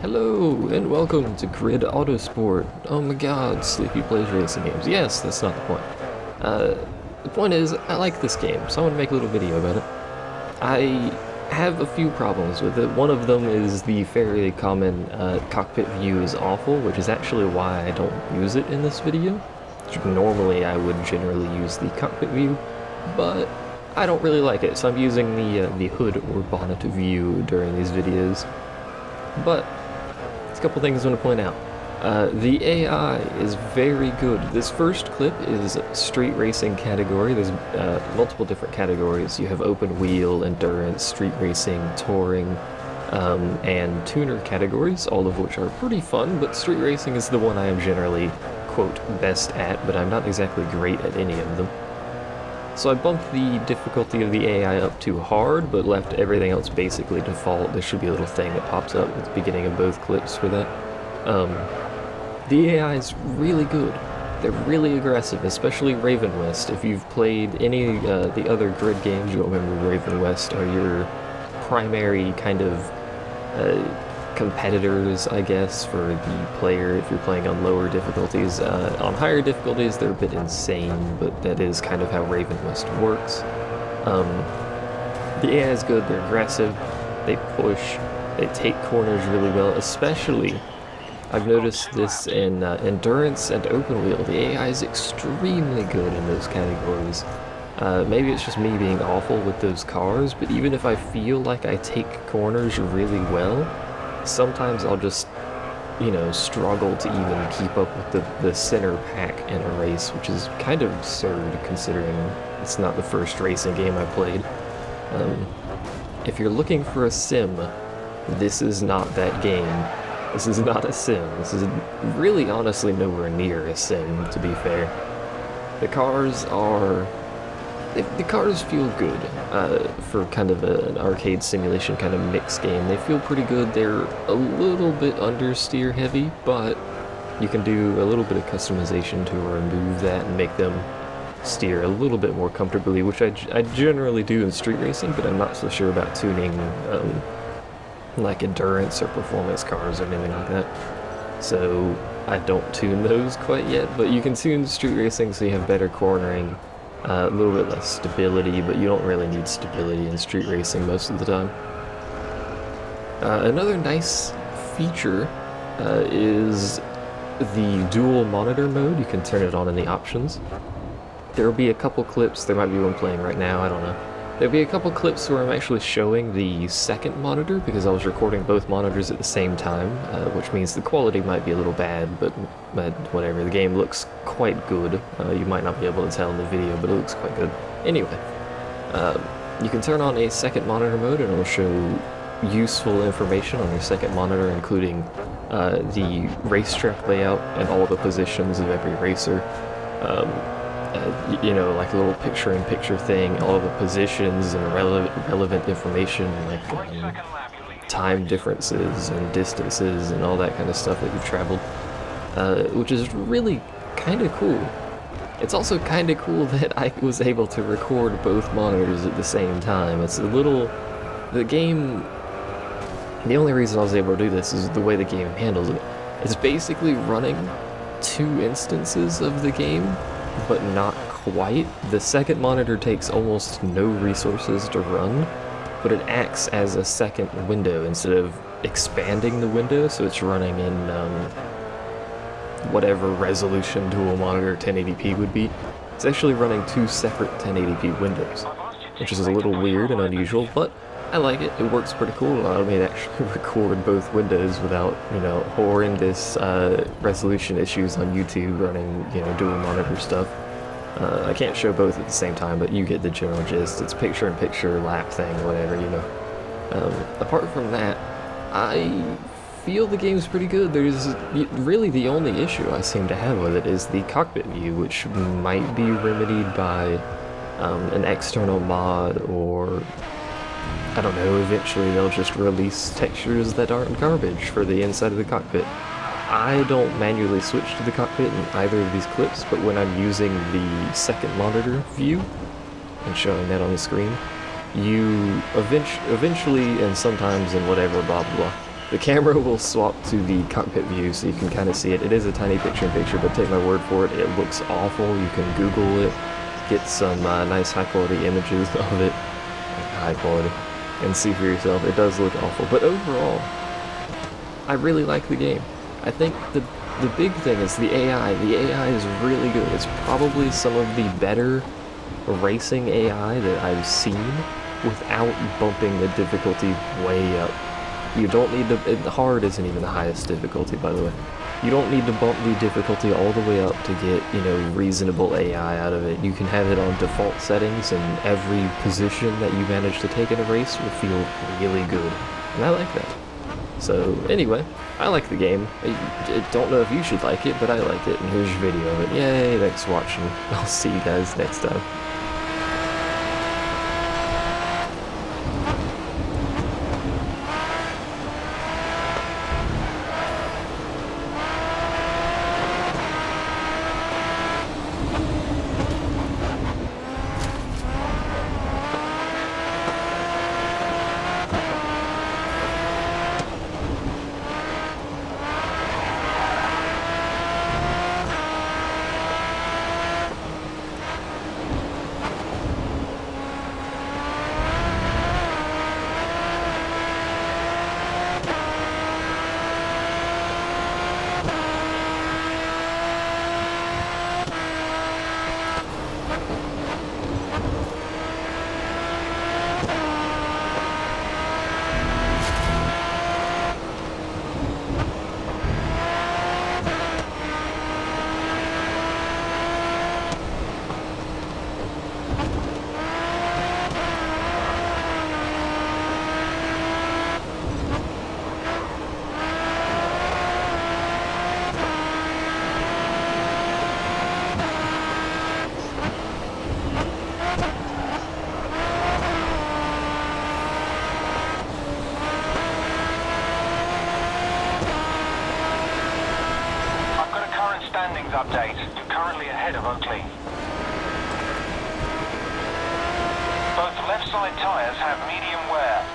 Hello, and welcome to GRID Autosport. Oh my god, Sleepy plays racing games. Yes, that's not the point. The point is, I like this game, so I want to make a little video about it. I have a few problems with it. One of them is the fairly common cockpit view is awful, which is actually why I don't use it in this video. Normally, I would generally use the cockpit view, but I don't really like it, so I'm using the hood or bonnet view during these videos. But there's a couple things I want to point out. The AI is very good. This first clip is street racing category. There's multiple different categories. You have open wheel, endurance, street racing, touring, and tuner categories, all of which are pretty fun, but street racing is the one I am generally, quote, best at, but I'm not exactly great at any of them. So I bumped the difficulty of the AI up to hard, but left everything else basically default. There should be a little thing that pops up at the beginning of both clips for that. The AI is really good. They're really aggressive, especially Raven West. If you've played any the other Grid games, you'll remember Raven West are your primary kind of competitors, I guess, for the player if you're playing on lower difficulties. On higher difficulties, they're a bit insane, but that is kind of how Raven West works. The AI is good, they're aggressive, they push, they take corners really well, especially, I've noticed this in endurance and open wheel. The AI is extremely good in those categories. Maybe it's just me being awful with those cars, but even if I feel like I take corners really well, sometimes I'll just, you know, struggle to even keep up with the center pack in a race, which is kind of absurd considering it's not the first racing game I played. If you're looking for a sim, this is not that game. This is not a sim. This is really honestly nowhere near a sim, to be fair. The cars are... The cars feel good for kind of an arcade simulation kind of mixed game. They feel pretty good. They're a little bit understeer heavy, but you can do a little bit of customization to remove that and make them steer a little bit more comfortably, which I generally do in street racing, but I'm not so sure about tuning like endurance or performance cars or anything like that. So I don't tune those quite yet, but you can tune street racing so you have better cornering. A little bit less stability, but you don't really need stability in street racing most of the time. Another nice feature is the dual monitor mode. You can turn it on in the options. There will be a couple clips, there might be one playing right now, I don't know. There'll be a couple clips where I'm actually showing the second monitor because I was recording both monitors at the same time, which means the quality might be a little bad, but whatever, the game looks quite good. You might not be able to tell in the video, but it looks quite good. Anyway, you can turn on a second monitor mode and it'll show useful information on your second monitor, including the racetrack layout and all the positions of every racer. You know, like a little picture-in-picture thing, all the positions and relevant information, like time differences and distances and all that kind of stuff that you've traveled, which is really kind of cool. It's also kind of cool that I was able to record both monitors at the same time. It's a little... The only reason I was able to do this is the way the game handles it. It's basically running two instances of the game, but not quite. The second monitor takes almost no resources to run, but it acts as a second window instead of expanding the window, so it's running in whatever resolution dual monitor 1080p would be. It's actually running two separate 1080p windows, which is a little weird and unusual, but I like it. It works pretty cool. It allowed me to actually record both windows without, you know, horrendous resolution issues on YouTube running, you know, dual monitor stuff. I can't show both at the same time, but you get the general gist. It's picture-in-picture, lap thing, whatever, you know. Apart from that, I feel the game's pretty good. There's really the only issue I seem to have with it is the cockpit view, which might be remedied by an external mod, or I don't know, eventually they'll just release textures that aren't garbage for the inside of the cockpit. I don't manually switch to the cockpit in either of these clips, but when I'm using the second monitor view and showing that on the screen, you eventually and sometimes in whatever blah blah blah, The camera will swap to the cockpit view so you can kind of see it. It is a tiny picture-in-picture, but take my word for it, it looks awful. You can Google it, get some nice high-quality images of it, high quality, and see for yourself. It does look awful, but overall, I really like the game. I think the big thing is the AI. The AI is really good. It's probably some of the better racing AI that I've seen without bumping the difficulty way up. You don't need to, hard isn't even the highest difficulty, by the way. You don't need to bump the difficulty all the way up to get, you know, reasonable AI out of it. You can have it on default settings, and every position that you manage to take in a race will feel really good. And I like that. So, anyway, I like the game. I don't know if you should like it, but I like it, and here's your video of it. Yay, thanks for watching. I'll see you guys next time. Standings update. You're currently ahead of Oakley. Both left side tyres have medium wear.